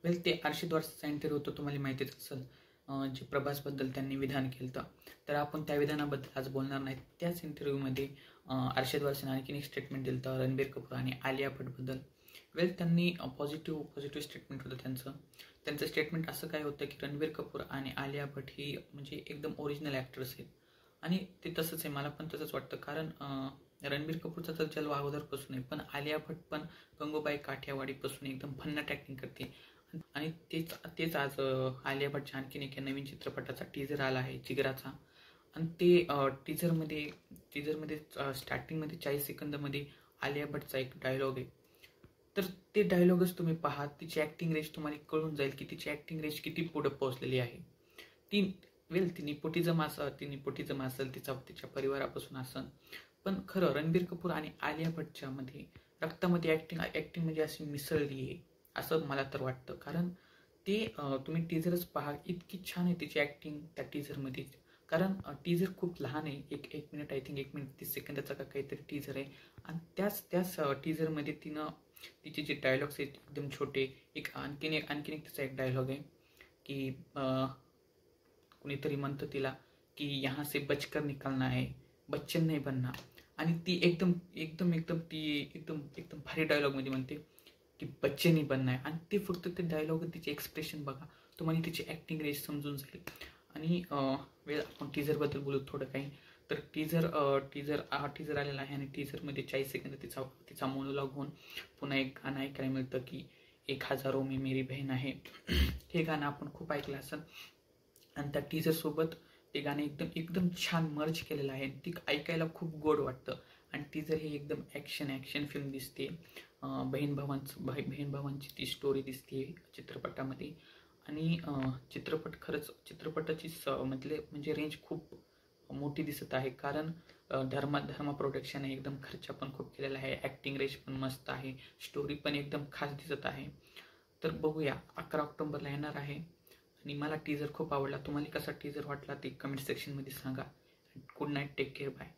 वेल ते अर्शद वारसीचा इंटरव्ह्यू होता, तुम्हाला माहितीच असेल. जे प्रभासबद्दल त्यांनी विधान केलं तर आपण त्या विधानाबद्दल आज बोलणार नाही. त्याच इंटरव्ह्यूमध्ये अर्शद वारसीने आणखीन एक स्टेटमेंट दिलं होतं रणबीर कपूर आणि आलिया भटबद्दल. वेल त्यांनी पॉझिटिव्ह स्टेटमेंट होतं त्यांचं स्टेटमेंट असं काय होतं की रणबीर कपूर आणि आलिया भट ही म्हणजे एकदम ओरिजिनल ॲक्टर्स आहेत. आणि ते तसंच आहे, मला पण तसंच वाटतं. कारण रणबीर कपूरचा तर जन्म अगोदरपासून आहे, पण आलिया भट पण गंगूबाई काठियावाडीपासून एकदम भन्नाट ॲक्टिंग करते. आणि तेच आज आलिया भटच्या आणखीन एका नवीन चित्रपटाचा टीझर आला आहे जिगराचा. आणि ते टीझरमध्ये स्टार्टिंगमध्ये 40 सेकंदामध्ये आलिया भटचा एक डायलॉग आहे. तर ते डायलॉगच तुम्ही पहा, तिची ॲक्टिंग रेंज तुम्हाला कळून जाईल की तिची ॲक्टिंग रेंज किती पुढं पोहोचलेली आहे. ती निपोटिझम असेल तिच्या परिवारापासून असेल, पण खरं रणबीर कपूर आणि आलिया भटच्या मध्ये रक्तामध्ये ॲक्टिंग म्हणजे अशी मिसळली आहे असं मला तर वाटतं. कारण ते तुम्ही टीझरच पहा, इतकी छान आहे तिची ॲक्टिंग त्या टीझरमध्ये. कारण टीझर खूप लहान आहे, एक मिनिट, आय थिंक 1 मिनिट 30 सेकंदाचा का काहीतरी टीझर आहे. आणि त्याच टीझरमध्ये तिचे जे डायलॉग्स आहेत एकदम छोटे. आणखीन एक तिचा एक डायलॉग आहे की कुणीतरी म्हणतं तिला की यहाँ से बचकर निकलना है, बच्चन नहीं बनना. आणि ती एकदम भारी डायलॉगमध्ये म्हणते की बच्चे नहीं बनना है. आणि ते फक्त ते डायलॉग, तिचे एक्सप्रेशन बघा, तुम्हाला तिची ॲक्टिंग रेंज समजून जाईल. आणि वेळ आपण टीझरबद्दल बोलू थोडं काही. तर टीझर आलेला आहे आणि टीझरमध्ये 40 सेकंद तिचा मोनोलॉग होऊन पुन्हा एक गाणं ऐकायला मिळतं की एक हजारो में मेरी बहीण आहे. हे गाणं आपण खूप ऐकलं असेल. आणि त्या टीझरसोबत ते गाणं एकदम छान मर्ज केलेलं आहे. ती ऐकायला खूप गोड वाटतं. आणि टीझर हे एकदम ॲक्शन फिल्म दिसते. बहीण भावांची ती स्टोरी दिसते चित्रपटामध्ये. आणि चित्रपटाची म्हणजे रेंज खूप मोठी दिसत आहे. कारण धर्मा प्रोडक्शन एकदम खर्च पण खूप केलेला आहे. ॲक्टिंग रेंज पण मस्त आहे. स्टोरी पण एकदम खास दिसत आहे. तर बघूया, 11 ऑक्टोबरला येणार आहे. आणि मला टीझर खूप आवडला. तुम्हाला कसा टीझर वाटला ते कमेंट सेक्शनमध्ये सांगा. Good night, take care, bye.